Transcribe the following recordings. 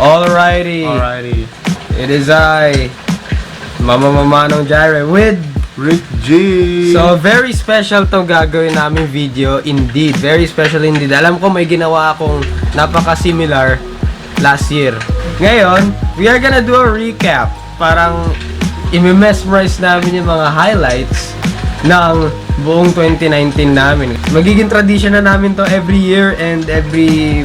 Alrighty. It is I, Manong Jireh with Rick G. So, very special tong gagawin namin video. Indeed, very special indeed. Alam ko may ginawa akong napaka-similar last year. Ngayon, we are gonna do a recap. Parang i-mesmerize namin yung mga highlights ng buong 2019 namin. Magiging tradition na namin to every year and every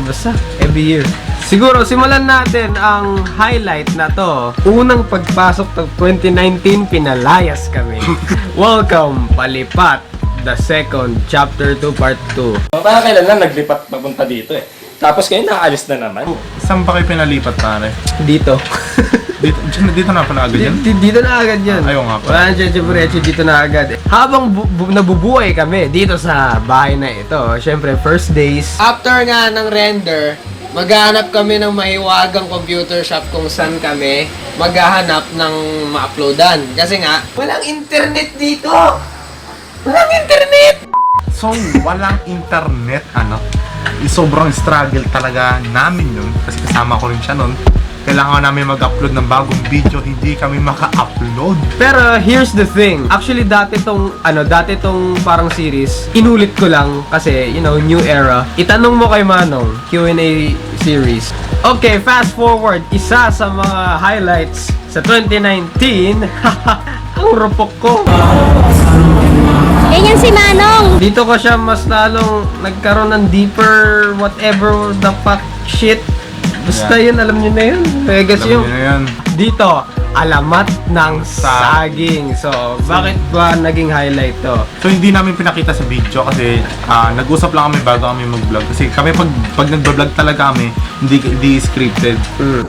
year. Siguro, simulan natin ang highlight na to. Unang pagpasok ng 2019, pinalayas kami. Welcome, Palipat, the second, chapter 2, part 2. Parang kailan lang naglipat papunta dito eh. Tapos kayo nakaalis na naman. Saan ba kayo pinalipat, pare? Dito. Dito na pala agad yan? Dito na agad yan. Ayaw nga pala. Wala na dyan, dito na agad. Habang nabubuhay kami dito sa bahay na ito, syempre, first days. After nga ng render, maghahanap kami ng mahiwagang computer shop kung saan kami maghahanap ng ma-uploadan. Kasi nga, walang internet dito! Walang internet! So, walang internet, sobrang struggle talaga namin yun. Kasi kasama ko rin siya nun. Kailangan namin mag-upload ng bagong video, hindi kami maka-upload. Pero here's the thing. Actually, dati tong parang series, inulit ko lang kasi, new era. Itanong mo kay Manong, Q&A series. Okay, fast forward. Isa sa mga highlights sa 2019, ang rupok ko. Ganyan si Manong. Dito ko siya mas lalong nagkaroon ng deeper whatever the fuck shit. Basta yun, alam nyo na yun. Vegas yung dito, alamat ng saging. So, bakit ba naging highlight to? So, hindi namin pinakita sa video kasi nag-usap lang kami bago kami mag-vlog. Kasi kami pag nag-vlog talaga kami, hindi scripted.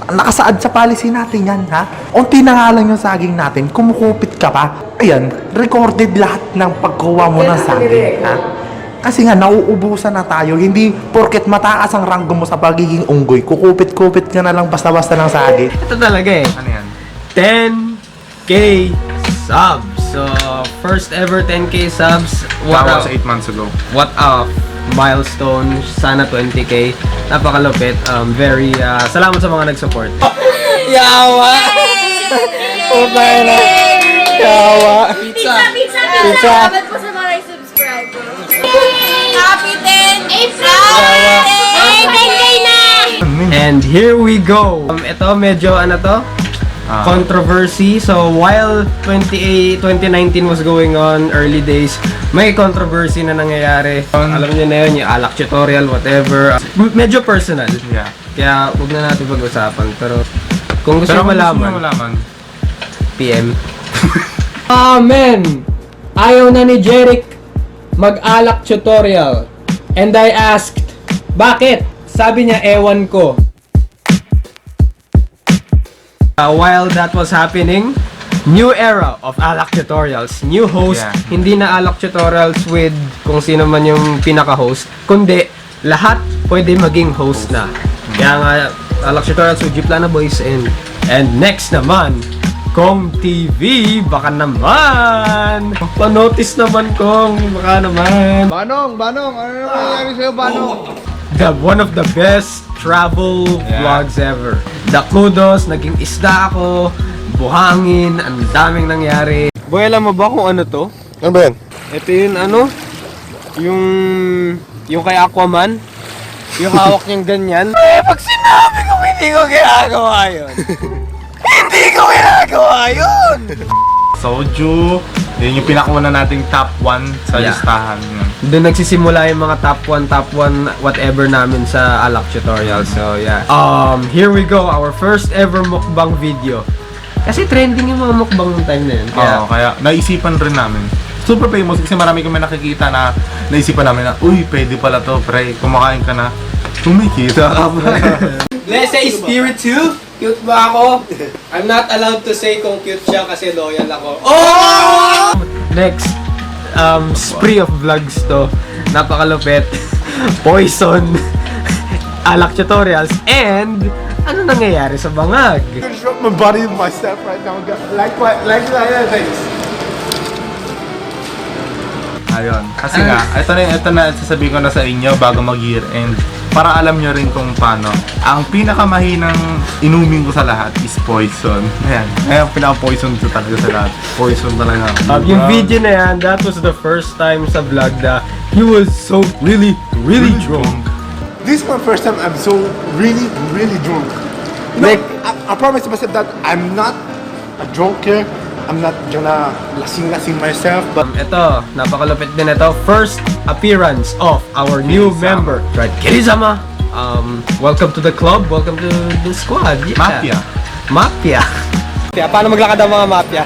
Nakasaad sa policy natin yan, ha? Unti na nga lang yung saging natin, kumukupit ka pa. Ayan, recorded lahat ng pagkuha mo ng saging, ha? Kasi nga, nauubusan na tayo. Hindi porket mataas ang ranggo mo sa pagiging unggoy, kukupit-kupit ka na lang basta-basta ng saging. Ito talaga eh. Ano yan? 10K subs. So, first ever 10K subs. That was 8 months ago. What a milestone. Sana 20K. Napakalupit. Very, salamat sa mga nag-support. Yawa! Umay na! Yawa! Pizza! Salamat po sa mga subscribers. Happy 10 April! Hey, 10K na! And here we go. Ito medyo controversy. So while 2019 was going on, early days, may controversy na nangyayari. Alam niyo na yun, yung Alak tutorial, whatever. Medyo personal. Yeah. Kaya huwag na natin pag-usapan. Pero kung gusto mo malaman, PM. Amen! Ayaw na ni Jireh mag-alak tutorial. And I asked, bakit? Sabi niya, ewan ko. While that was happening, new era of alak tutorials. New host, hindi na alak tutorials with kung sino man yung pinaka-host, kundi lahat pwede maging host na. Kaya nga, alak tutorials with Gplanaboyz and next naman, Kong TV, baka naman! Pa-notice naman, Kong, baka naman! Manong, ano nangyari sa'yo, Manong? One of the best travel vlogs ever. The kudos, naging isda ako, buhangin, ang daming nangyari. Boy, alam mo ba kung ano to? Ano ba yan? Ito yung yung kay Aquaman, yung hawak niyang ganyan. Pag sinabi ko, hindi ko ginagawa yun. Hindi ko ginagawa yun! Soju, yun yung pinakauna nating top 1 sa listahan. Doon nagsisimula yung mga top 1 whatever namin sa alak tutorial. So yeah. Here we go, our first ever mukbang video. Kasi trending yung mga mukbang ng time na yun. Kaya naisipan rin namin. Super famous kasi marami kami nakikita na naisipan namin na, uy, pwede pala to, pre, kumakain ka na. Kumikita ka pa. Let's say spirit 2. Cute ba ako? I'm not allowed to say kung cute siya kasi loyal ako. Oh! Next, spree of vlogs to. Napakalupit. Poison. Alak tutorials. And, ano nangyayari sa bangag? My body and myself right now. Like this. Ayun. Kasi nga, ito na sasabihin ko na sa inyo bago mag-year end. para alam nyo rin kung paano. Ang pinakamahinang inumin ko sa lahat is poison. Ayan. Ayan, pinaka-poison ko talaga sa lahat. Poison talaga. Yung video na yan, that was the first time sa vlog na he was so really drunk. This is my first time I'm so really drunk. You know, Like- I promise myself that I'm not a drunker. I'm not gonna lasing myself, but Ito, napakalupit din ito. First appearance of our new member, right? Kirisama. Welcome to the club. Welcome to the squad. Yeah. Mafia. Mafia. Paano maglakad ang mga mafia?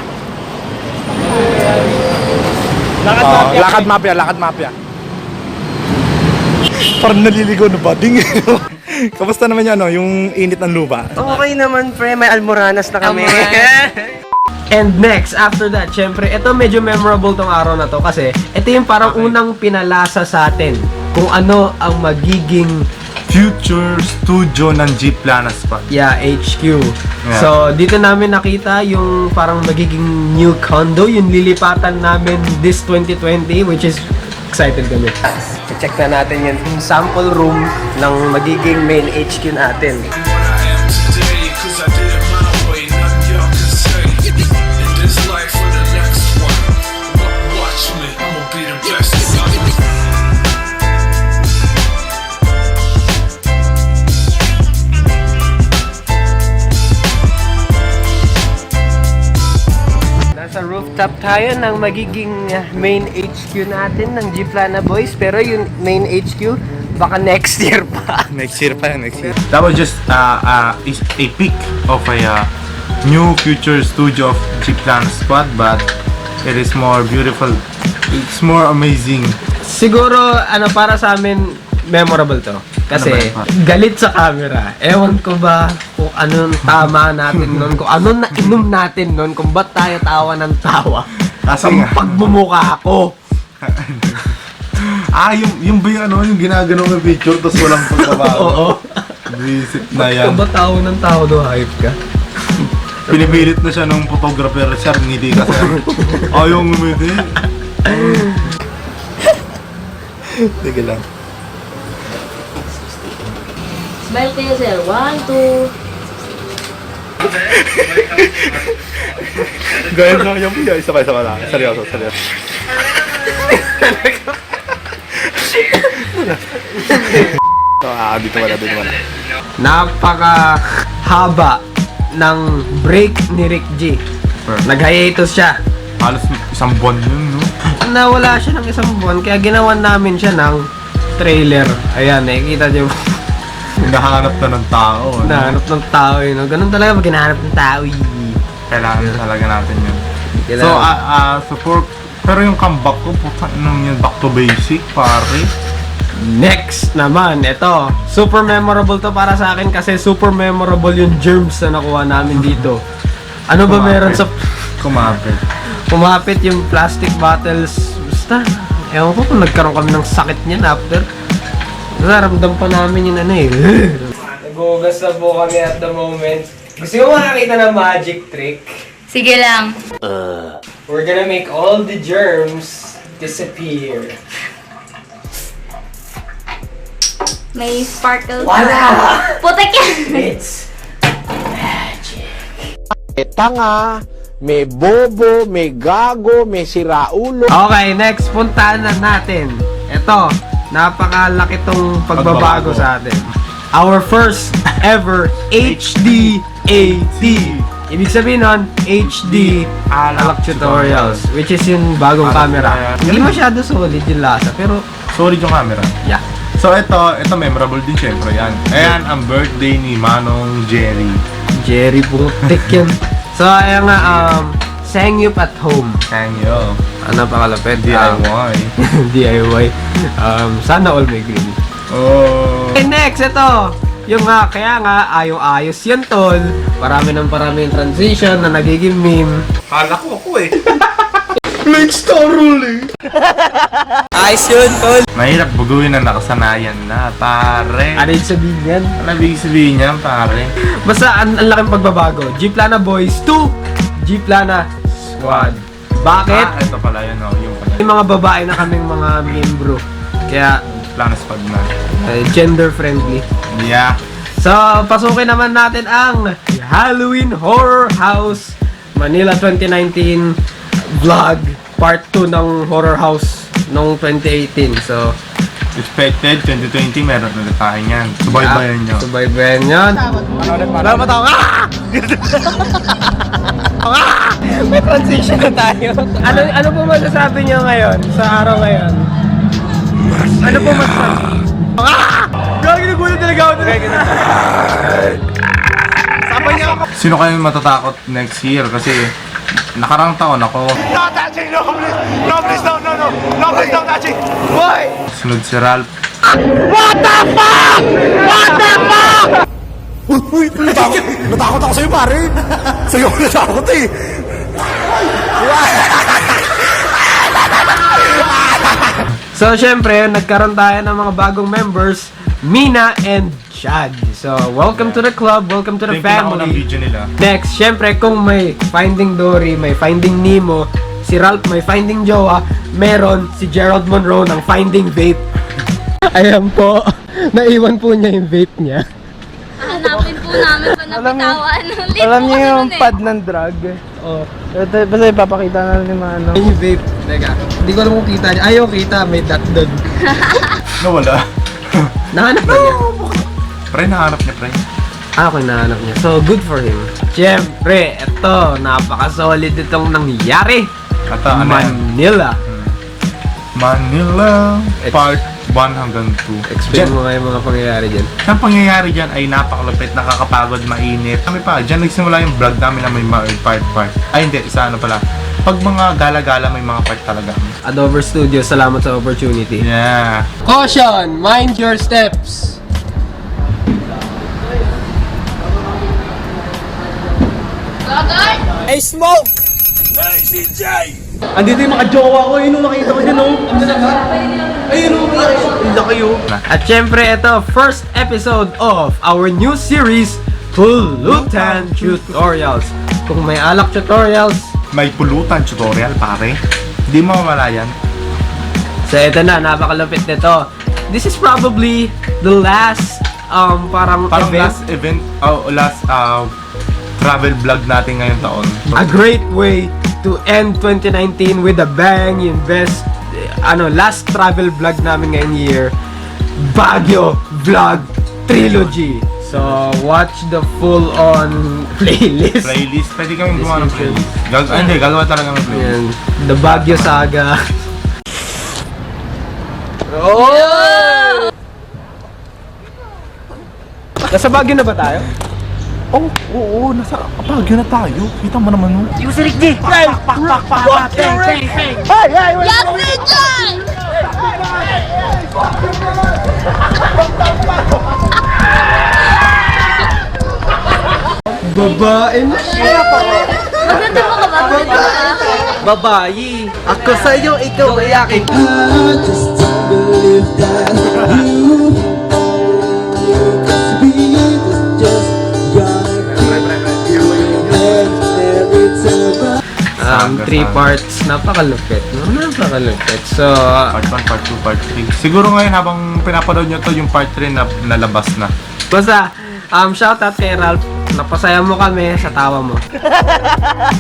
Lakad mafia. Parang naliligo na bading. Kamusta naman yan, yung init ng lupa? Okay naman, pre. May almoranas na kami. And next, after that, syempre, ito medyo memorable tong araw na to kasi ito yung parang unang pinalasa sa atin kung ano ang magiging Future studio ng Gplanasquad. HQ. Yeah. So, dito namin nakita yung parang magiging new condo, yung lilipatan namin this 2020, which is excited kami. Check na natin yung sample room ng magiging main HQ natin. Nasa rooftop tayo ng magiging main HQ natin ng Gplanaboyz, pero yung main HQ baka next year pa. Next year pa yan, next year. That was just is a peek of a new future studio of Gplanasquad, but it is more beautiful. It's more amazing. Siguro, para sa amin, memorable to. Kasi, galit sa camera. Ewan ko ba kung anong tama natin nun, kung anong nainom natin nun, kung ba't tayo tawa ng tawa. Kasi Ang nga. pagmumukha ko. Yung ba yung ginagano ng picture tapos walang pagbabago? Oo. Visit na yan. Kung ba't tawa ng tawa do, hype ka? Pinipilit na siya ng photographer, sir, ngiti kasi. Ayaw ngumiti. Sige lang. Smile kayo, sir. 1, 2. Gaya lang yung video. Isa pa lang. Seryoso. Dito wala. Napaka-haba ng break ni Rick G. Nag-hiatus siya. Halos isang buwan yun, no? Nawala siya ng isang buwan, kaya ginawan namin siya ng trailer. Ayan, nakikita niyo. Hinahanap na ng tao. No? Hinahanap ng tao yun. Ganun talaga pag hinahanap ng tao. Kailangan talaga natin yun. Kailangan. Pero yung comeback ko, putang inang yun, back to basic, pare. Next naman, ito. Super memorable to para sa akin kasi super memorable yung germs na nakuha namin dito. Ano ba meron sa... Kumapit yung plastic bottles. Basta, ewan ko kung nagkaroon kami ng sakit niyan after. Ramdam pa namin yung Nag-ugas na po kami at the moment. Gusto mo makakita ng magic trick? Sige lang. We're gonna make all the germs disappear. May sparkle. Wala! Putek yan! It's May tanga, may bobo, may gago, may siraulo. okay, next puntahan na natin. Ito, napakalaki tong pagbabago sa atin. Our first ever HD AT. Ibig sabihin nun, HD Alak tutorials, which is yung bagong camera. Hindi masyado solid yung lasa, pero Solid yung camera. yeah. So ito memorable din syempre yan. Ayan ang birthday ni Manong Jerry putik yan. So, ayan nga, Sangyup at home. Thank you. Napakalapit. DIY. DIY. Sana all may green. Oh. Okay, next, ito. Yung kaya nga, ayos yan, tol. Parami yung transition na nagiging meme. Kala ko ako eh. Late star rolling. Ayos yun, tol. Mahirap buguin na nakasanayan na, pare. Ano yung sabihin yan? Ano ibig sabihin niya, pare? Basta, ang laking pagbabago. Gplanaboyz to Gplanasquad. Bakit? Ito pala yun, oh. Yung pala. Yung mga babae na kaming mga membro. Kaya, Gplanasquad na. Gender friendly. Yeah. So, pasukin naman natin ang Halloween Horror House Manila 2019 vlog part 2 ng Horror House noong 2018. So, Expected 2020 meron ulit tayo yan. Subaybayan nyo. subaybayan yun. Salamat ako. May transition na tayo. Ano po masasabi niyo ngayon sa araw ngayon? Ano po masasabi? Gagi nagulat talaga ako. Sabay niya ako. Sino kayo matatakot next year? Kasi nakarang taon ako. No touching! No, please! No, please! No, no, no! No, please! No touching! Why? Sunod si Ralph. Uy! Natakot ako sa'yo, pare! Sa'yo ako natakot eh! So, syempre, nagkaroon tayo ng mga bagong members, Mina and Chad. So, welcome to the club, welcome to the Ito yung pinakaunang family. video nila. Next, syempre, kung may Finding Dory, may Finding Nemo, si Ralph may Finding Jowa, meron si Gerald Monroe ng Finding Vape. Ayan po, naiwan po niya yung vape niya. Hanapin po namin pa napitawan. Alam niyo yung pad ng drug? Oh, Basta ipapakita na ni Manong. yung vape. Teka, hindi ko alam kung kita niya. Ayaw kita, may dot doon. Nawala. Nahanap na niya. Pre, nahanap niya, pre. Okay, nahanap niya. So, good for him. Siyempre, eto, napaka-solid itong nangyari. Ata, ano yan? Manila. Manila. Ex- Part 1 hanggang 2. Explain mo nga yung mga pangyayari dyan. Ang pangyayari dyan ay napakalupit, nakakapagod, mainit. Kami pa, dyan nagsimula yung vlog namin na may part. Ay hindi, isa ano pala. Pag mga gala-gala may mga part talaga. Adover Studio, salamat sa opportunity. Yeah. Caution! Mind your steps! Gagard! Hey, smoke! Hey, CJ! Andito yung mga jowa ko. Ayun, nakita ko dyan, oh. Ayun, laki, oh. At syempre, ito, first episode of our new series, Pulutan Tutorials. Kung may alak tutorials, May pulutan tutorial, pare. Hindi mo mawala yan. so ito na, napakalupit nito. This is probably the last, parang event. Last event, last travel vlog natin ngayong taon. A great way to end 2019 with a bang. Yung best, last travel vlog namin ngayong year. Baguio Vlog Trilogy. So, watch the full-on playlist. Playlist, pwede kami gumawa ng playlist. Hindi, gagawa talaga ng playlist. Yan. The Baguio Saga. Nasa Baguio na ba tayo? Oh, oo, nasa Baguio na tayo. Kita mo naman, oh. Yes, Ninjan! Babae na siya. Maganda mo ka ba? Maganda ka? Babayi. Ako sa'yo, ikaw ay akin. Saga, 3 saga. parts. Napakalupit. No? Napakalupit. So, Part 1, Part 2, Part 3. Siguro ngayon habang pinapanood nyo to, yung Part 3 na nalabas na. basta, shoutout kay Ralph. Napasaya mo kami sa tawa mo.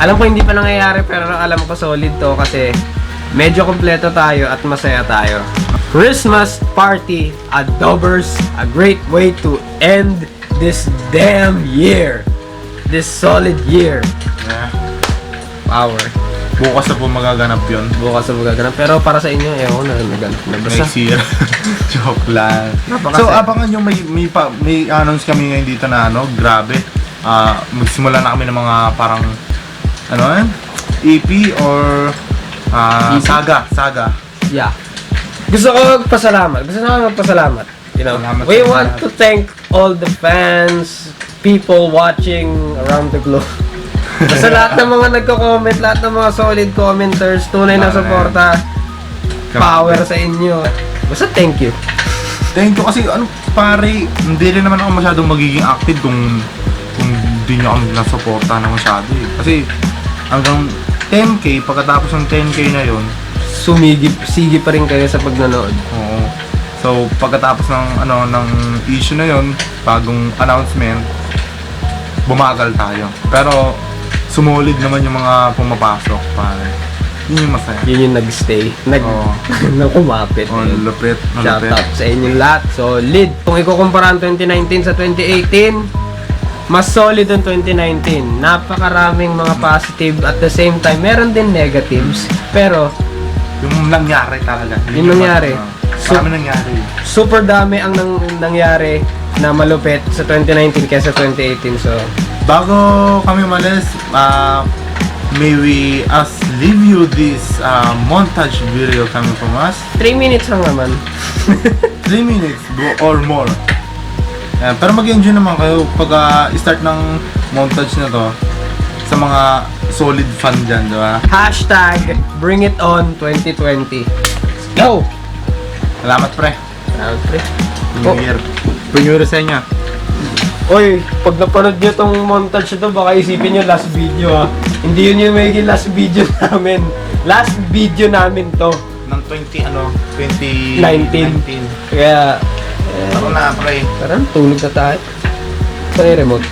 Alam ko hindi pa nangyayari pero alam ko solid to kasi medyo kompleto tayo at masaya tayo. Christmas party at Dobers, a great way to end this damn year. This solid year. Yeah. Power. Bukas na po magaganap yun. Bukas na magaganap. Pero para sa inyo, ewan ko na naganap na. Basta, Next year. Joke lang. Napakasaya. So, abangan nyo, may announce kami ngayon dito na grabe. Magsimula na kami ng mga parang, EP or EP? saga. yeah. Gusto ko magpasalamat. You know, Salamat we sa want lahat. to thank all the fans, people watching around the globe. Sa lahat ng mga nagko-comment, lahat ng mga solid commenters, tunay na Pare. suporta, power sa inyo. Basta thank you. Thank you kasi pare, hindi rin naman ako masyadong magiging active kung hindi nyo kami nasuporta na masyado eh. Kasi hanggang 10k, pagkatapos ng 10k na yon, Sige pa rin kayo sa pagnanood. oo, So, pagkatapos ng issue na yon, bagong announcement, bumagal tayo. Pero, sumulid naman yung mga pumapasok, pare. Yun yung masaya. Yun yung nag-stay. Oo. Kumapit. Oh, lupit. Shout out sa inyong lahat. Solid. Kung ikukumpara ang 2019 sa 2018, mas solid ang 2019. Napakaraming mga positive at the same time, meron din negatives. Pero, Yung nangyari talaga. yung nangyari. Marami nangyari. Super dami ang nangyari na malupit sa 2019 kaysa 2018. So, Bago kami umalis, may we leave you this montage video coming from us. 3 minutes lang naman. 3 minutes or more. Pero mag-enjoy naman kayo pag start ng montage na to sa mga solid fan dyan, di ba? Hashtag Bring It On 2020. Go! Salamat pre. Salamat, pre. New Year. New Year sa inyo. Oy, pag napanood nyo tong montage na to, baka isipin nyo last video ha. Hindi yun yung magiging last video namin. Last video namin to. Ng 2019. Kaya, Ako na pre. parang tulog na tayo. Saan yung remote?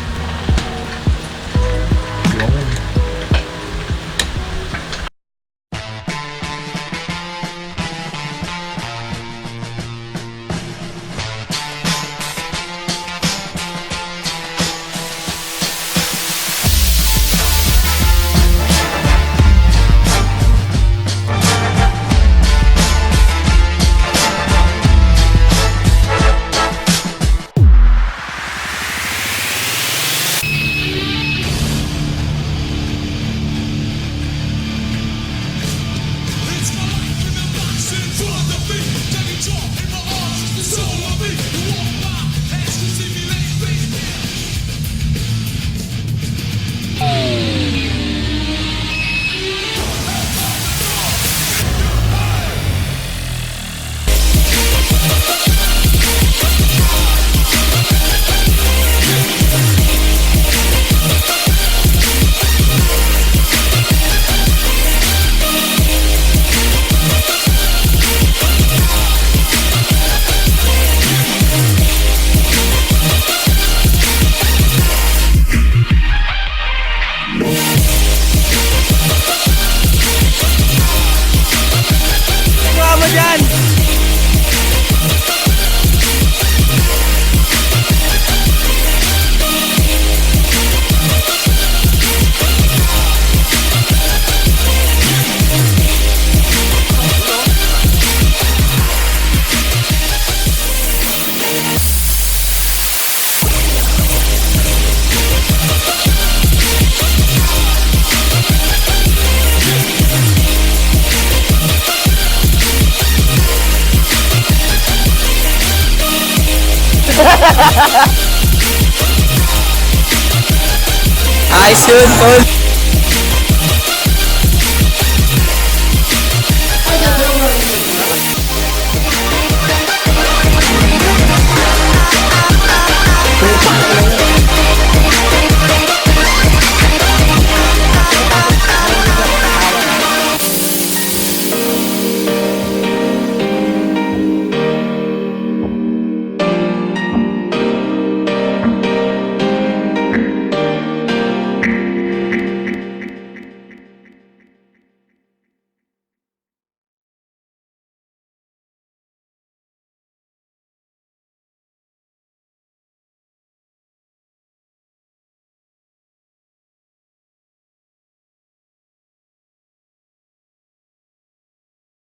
Ayos yun, tol.